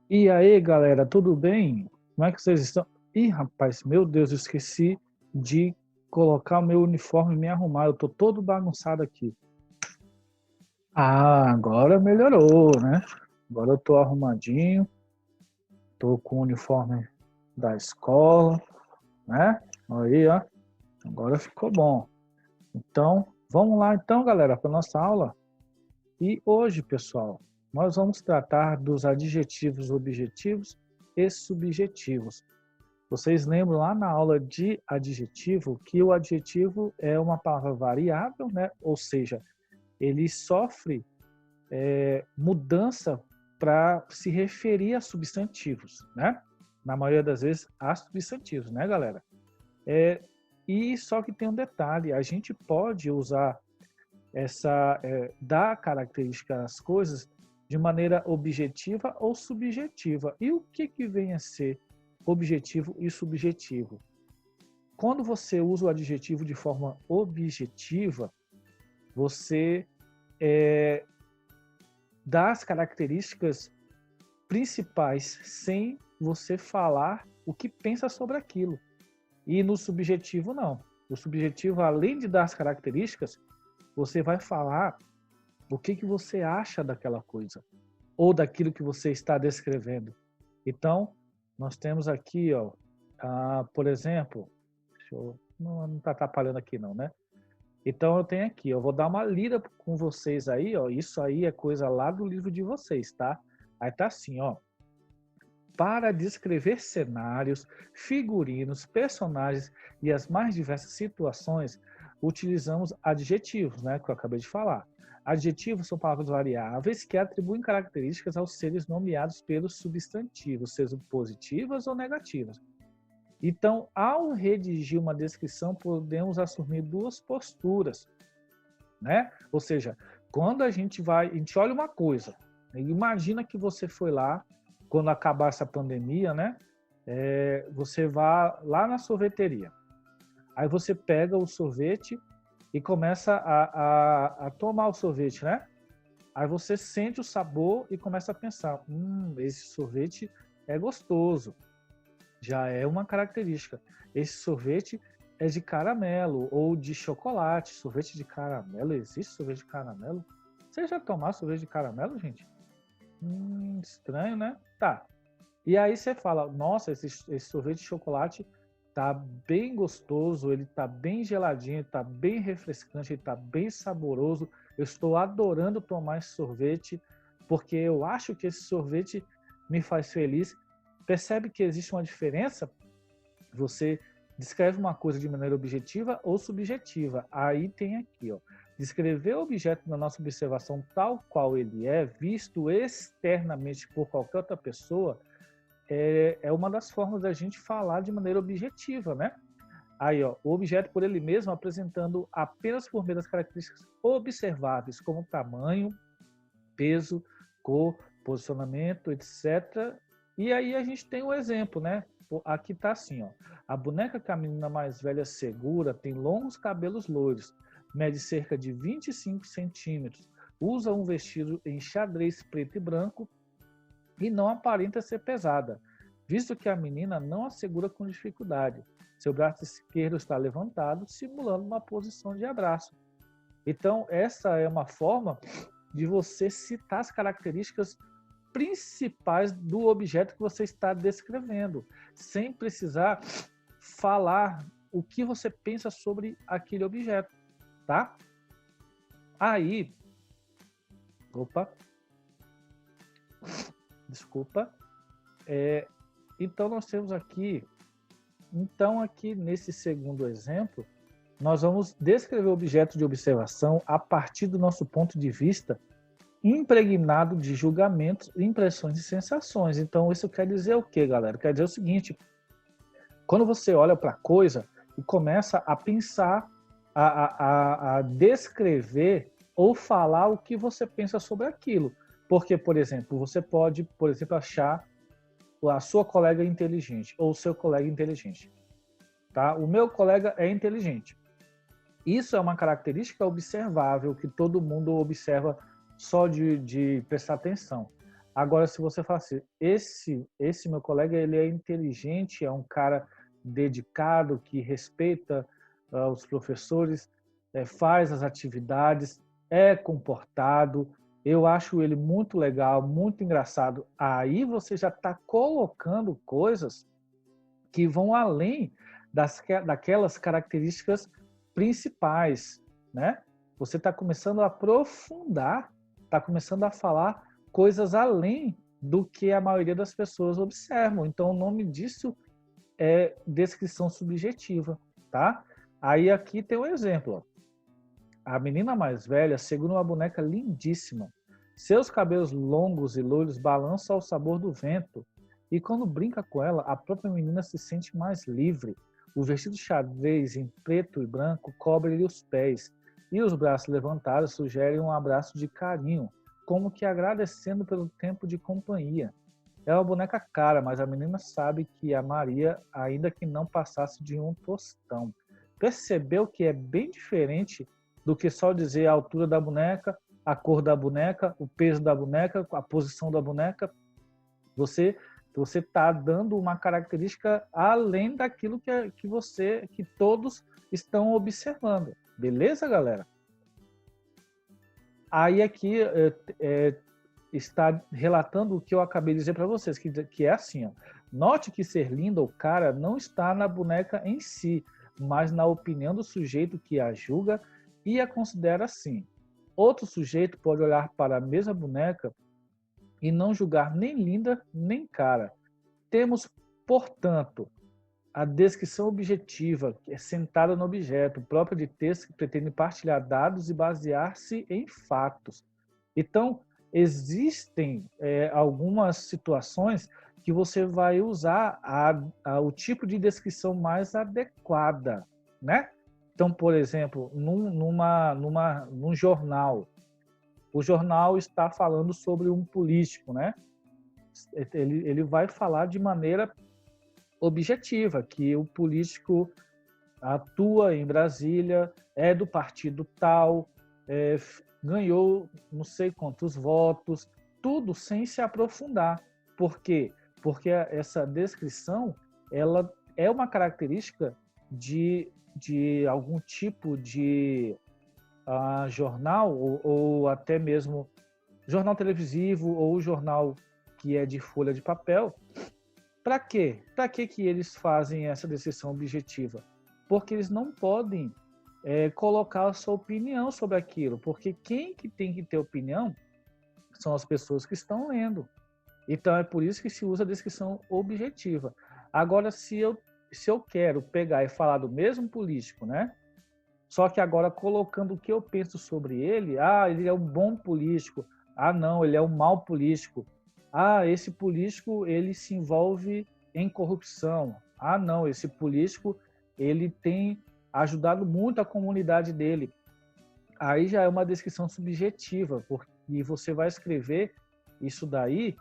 E aí, galera, tudo bem? Como é que vocês estão? Ih, rapaz, meu Deus, eu esqueci de colocar o meu uniforme e me arrumar. Eu tô todo bagunçado aqui. Ah, agora melhorou, né? Agora eu tô arrumadinho, tô com o uniforme da escola, né? Aí, ó, agora ficou bom. Então, vamos lá então, galera, para nossa aula. E hoje, pessoal, nós vamos tratar dos adjetivos objetivos e subjetivos. Vocês lembram lá na aula de adjetivo que o adjetivo é uma palavra variável, né? Ou seja, ele sofre mudança para se referir a substantivos, né? Na maioria das vezes, a substantivos, né, galera? E só que tem um detalhe, a gente pode usar dar característica às coisas de maneira objetiva ou subjetiva. E o que vem a ser objetivo e subjetivo? Quando você usa o adjetivo de forma objetiva, você dá as características principais sem você falar o que pensa sobre aquilo. E no subjetivo, não. No subjetivo, além de dar as características, você vai falar o que você acha daquela coisa ou daquilo que você está descrevendo. Então, nós temos aqui, ó, por exemplo, não está atrapalhando aqui não, né? Então eu tenho aqui, eu vou dar uma lida com vocês aí, ó. Isso aí é coisa lá do livro de vocês, tá? Aí tá assim, ó. Para descrever cenários, figurinos, personagens e as mais diversas situações, utilizamos adjetivos, né, que eu acabei de falar. Adjetivos são palavras variáveis que atribuem características aos seres nomeados pelos substantivos, sejam positivas ou negativas. Então, ao redigir uma descrição, podemos assumir duas posturas, né? Ou seja, quando a gente olha uma coisa, imagina que você foi lá, quando acabar essa pandemia, né? Você vai lá na sorveteria. Aí você pega o sorvete e começa a tomar o sorvete, né? Aí você sente o sabor e começa a pensar, esse sorvete é gostoso. Já é uma característica. Esse sorvete é de caramelo ou de chocolate. Sorvete de caramelo? Existe sorvete de caramelo? Você já tomaram sorvete de caramelo, gente? Estranho, né? Tá. E aí você fala, nossa, esse sorvete de chocolate tá bem gostoso, ele tá bem geladinho, tá bem refrescante, ele tá bem saboroso. Eu estou adorando tomar esse sorvete, porque eu acho que esse sorvete me faz feliz. Percebe que existe uma diferença? Você descreve uma coisa de maneira objetiva ou subjetiva. Aí tem aqui, ó. Descrever o objeto na nossa observação tal qual ele é, visto externamente por qualquer outra pessoa, é uma das formas da gente falar de maneira objetiva, né? Aí, ó, o objeto por ele mesmo apresentando apenas por meio das características observáveis, como tamanho, peso, cor, posicionamento, etc. E aí a gente tem o exemplo, né? Aqui está assim, ó. A boneca que a menina mais velha segura tem longos cabelos loiros, mede cerca de 25 centímetros, usa um vestido em xadrez preto e branco e não aparenta ser pesada, visto que a menina não a segura com dificuldade. Seu braço esquerdo está levantado, simulando uma posição de abraço. Então, essa é uma forma de você citar as características principais do objeto que você está descrevendo, sem precisar falar o que você pensa sobre aquele objeto, tá? Aí, opa, desculpa. Então nós temos aqui, aqui nesse segundo exemplo, nós vamos descrever o objeto de observação a partir do nosso ponto de vista impregnado de julgamentos, impressões e sensações. Então, isso quer dizer o quê, galera? Quer dizer o seguinte: quando você olha para a coisa e começa a pensar, a descrever ou falar o que você pensa sobre aquilo. Porque, por exemplo, você pode, por exemplo, achar a sua colega inteligente ou o seu colega inteligente. Tá? O meu colega é inteligente. Isso é uma característica observável que todo mundo observa só de prestar atenção. Agora, se você fala assim, esse meu colega, ele é inteligente, é um cara dedicado, que respeita os professores, faz as atividades, é comportado, eu acho ele muito legal, muito engraçado. Aí você já está colocando coisas que vão além daquelas características principais, né? Você está começando a aprofundar, está começando a falar coisas além do que a maioria das pessoas observam. Então, o nome disso é descrição subjetiva, tá? Aí aqui tem um exemplo. Ó. A menina mais velha segura uma boneca lindíssima. Seus cabelos longos e loiros balançam ao sabor do vento. E quando brinca com ela, a própria menina se sente mais livre. O vestido xadrez em preto e branco cobre-lhe os pés, e os braços levantados sugerem um abraço de carinho, como que agradecendo pelo tempo de companhia. É uma boneca cara, mas a menina sabe que a Maria, ainda que não passasse de um tostão. Percebeu que é bem diferente do que só dizer a altura da boneca, a cor da boneca, o peso da boneca, a posição da boneca. Você está dando uma característica além daquilo que todos estão observando. Beleza, galera? Aí aqui está relatando o que eu acabei de dizer para vocês, que é assim, ó. Note que ser linda ou cara não está na boneca em si, mas na opinião do sujeito que a julga e a considera assim. Outro sujeito pode olhar para a mesma boneca e não julgar nem linda nem cara. Temos, portanto, a descrição objetiva, que é sentada no objeto, própria de texto que pretende partilhar dados e basear-se em fatos. Então, existem algumas situações que você vai usar o tipo de descrição mais adequada, né? Então, por exemplo, num jornal, o jornal está falando sobre um político, né? Ele vai falar de maneira objetiva, que o político atua em Brasília, é do partido tal, ganhou não sei quantos votos, tudo sem se aprofundar. Por quê? Porque essa descrição ela é uma característica de algum tipo de jornal ou até mesmo jornal televisivo ou jornal que é de folha de papel. Para quê? Para que eles fazem essa descrição objetiva? Porque eles não podem colocar a sua opinião sobre aquilo, porque quem que tem que ter opinião são as pessoas que estão lendo. Então é por isso que se usa a descrição objetiva. Agora, se eu quero pegar e falar do mesmo político, né? Só que agora colocando o que eu penso sobre ele, ele é um bom político, não, ele é um mau político, esse político ele se envolve em corrupção, não, esse político ele tem ajudado muito a comunidade dele. Aí já é uma descrição subjetiva, porque você vai escrever isso daí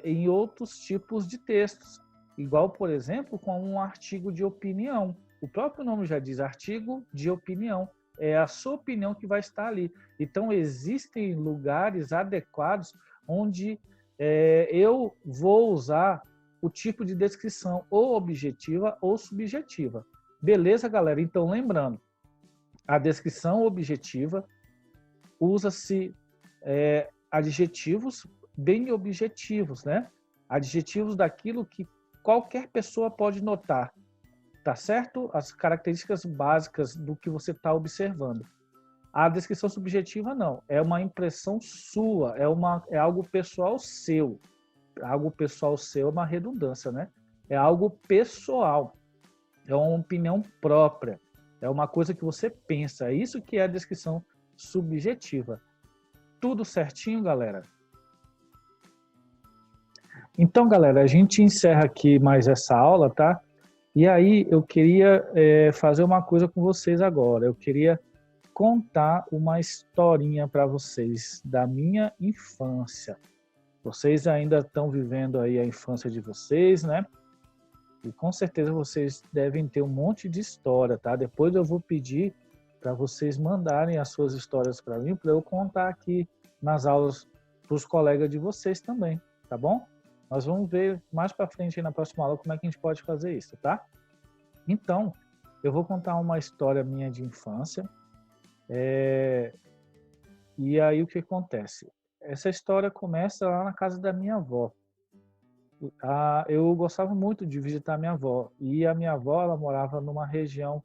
em outros tipos de textos, igual, por exemplo, com um artigo de opinião. O próprio nome já diz artigo de opinião. É a sua opinião que vai estar ali. Então, existem lugares adequados onde eu vou usar o tipo de descrição ou objetiva ou subjetiva. Beleza, galera? Então, lembrando, a descrição objetiva usa-se adjetivos bem objetivos, né? Adjetivos daquilo que qualquer pessoa pode notar. Tá certo? As características básicas do que você está observando. A descrição subjetiva não, é uma impressão sua, é algo pessoal seu. Algo pessoal seu é uma redundância, né? É algo pessoal, é uma opinião própria, é uma coisa que você pensa. É isso que é a descrição subjetiva. Tudo certinho, galera? Então, galera, a gente encerra aqui mais essa aula, tá? E aí eu queria fazer uma coisa com vocês agora. Eu queria contar uma historinha para vocês da minha infância. Vocês ainda estão vivendo aí a infância de vocês, né? E com certeza vocês devem ter um monte de história, tá? Depois eu vou pedir para vocês mandarem as suas histórias para mim, para eu contar aqui nas aulas para os colegas de vocês também, tá bom? Nós vamos ver mais para frente aí na próxima aula como é que a gente pode fazer isso, tá? Então, eu vou contar uma história minha de infância. E aí o que acontece? Essa história começa lá na casa da minha avó. Eu gostava muito de visitar minha avó. E a minha avó, ela morava numa região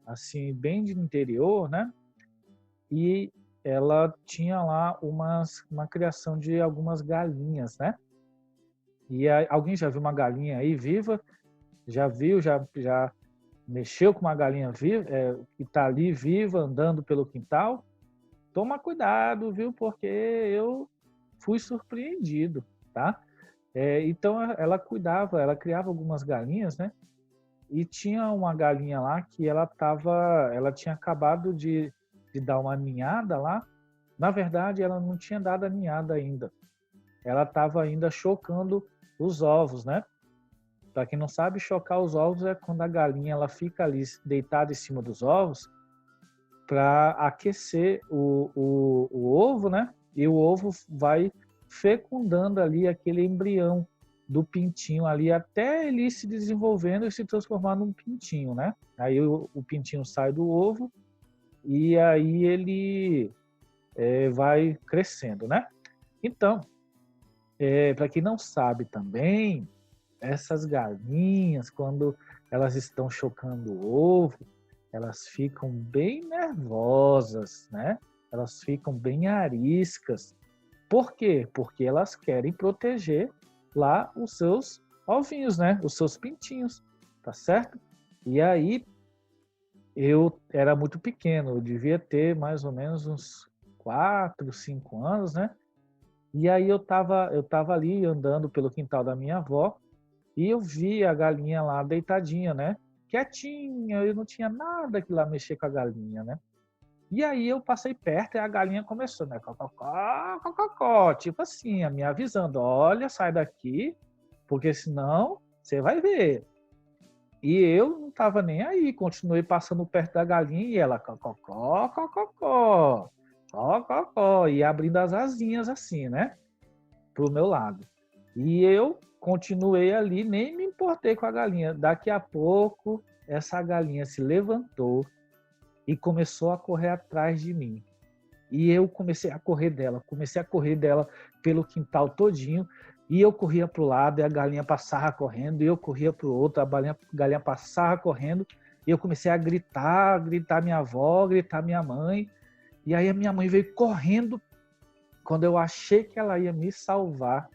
assim bem de interior, né? E ela tinha lá uma criação de algumas galinhas, né? E aí, alguém já viu uma galinha aí viva? Já viu? Já mexeu com uma galinha viva, que está ali viva, andando pelo quintal? Toma cuidado, viu? Porque eu fui surpreendido, tá? Então ela cuidava, ela criava algumas galinhas, né? E tinha uma galinha lá que ela tinha acabado de dar uma ninhada lá. Na verdade, ela não tinha dado a ninhada ainda. Ela estava ainda chocando os ovos, né? Para quem não sabe, chocar os ovos é quando a galinha ela fica ali deitada em cima dos ovos para aquecer o ovo, né? E o ovo vai fecundando ali aquele embrião do pintinho ali até ele se desenvolvendo e se transformar num pintinho, né? Aí o pintinho sai do ovo e aí ele vai crescendo, né? Então, para quem não sabe também, essas galinhas, quando elas estão chocando o ovo, elas ficam bem nervosas, né? Elas ficam bem ariscas. Por quê? Porque elas querem proteger lá os seus ovinhos, né? Os seus pintinhos, tá certo? E aí, eu era muito pequeno, eu devia ter mais ou menos uns 4, 5 anos, né? E aí eu tava ali andando pelo quintal da minha avó e eu vi a galinha lá deitadinha, né? Quietinha, eu não tinha nada que lá mexer com a galinha, né? E aí eu passei perto e a galinha começou, né? Cococó, cococó, tipo assim, me avisando, olha, sai daqui, porque senão você vai ver. E eu não estava nem aí, continuei passando perto da galinha e ela cococó, cococó, cococó, e abrindo as asinhas assim, né? Pro meu lado. E eu continuei ali, nem me importei com a galinha. Daqui a pouco, essa galinha se levantou e começou a correr atrás de mim. E eu comecei a correr dela pelo quintal todinho, e eu corria para o lado, e a galinha passava correndo, e eu corria para o outro, a galinha passava correndo, e eu comecei a gritar minha avó, gritar minha mãe, e aí a minha mãe veio correndo. Quando eu achei que ela ia me salvar,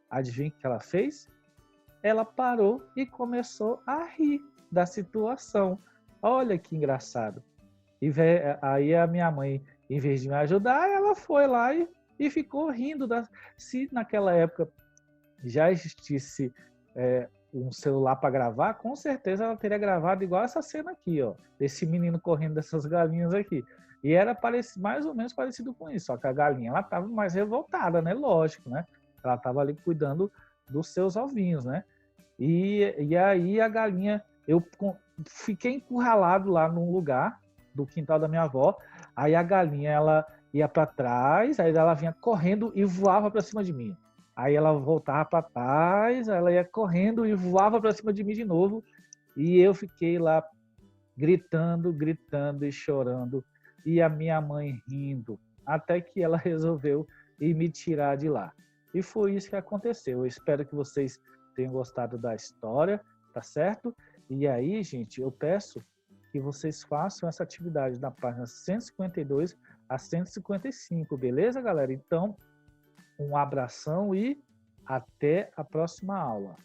adivinha o que ela fez? Ela parou e começou a rir da situação. Olha que engraçado. E aí a minha mãe, em vez de me ajudar, ela foi lá e ficou rindo. Se naquela época já existisse um celular para gravar, com certeza ela teria gravado igual essa cena aqui, ó, desse menino correndo dessas galinhas aqui. E era mais ou menos parecido com isso, só que a galinha ela estava mais revoltada, né? Lógico, né? Ela estava ali cuidando dos seus ovinhos, né? E aí a galinha, eu fiquei encurralado lá num lugar do quintal da minha avó. Aí a galinha ela ia para trás, aí ela vinha correndo e voava para cima de mim. Aí ela voltava para trás, ela ia correndo e voava para cima de mim de novo. E eu fiquei lá gritando e chorando. E a minha mãe rindo, até que ela resolveu ir me tirar de lá. E foi isso que aconteceu. Eu espero que vocês tenham gostado da história, tá certo? E aí, gente, eu peço que vocês façam essa atividade na página 152 a 155, beleza, galera? Então, um abração e até a próxima aula.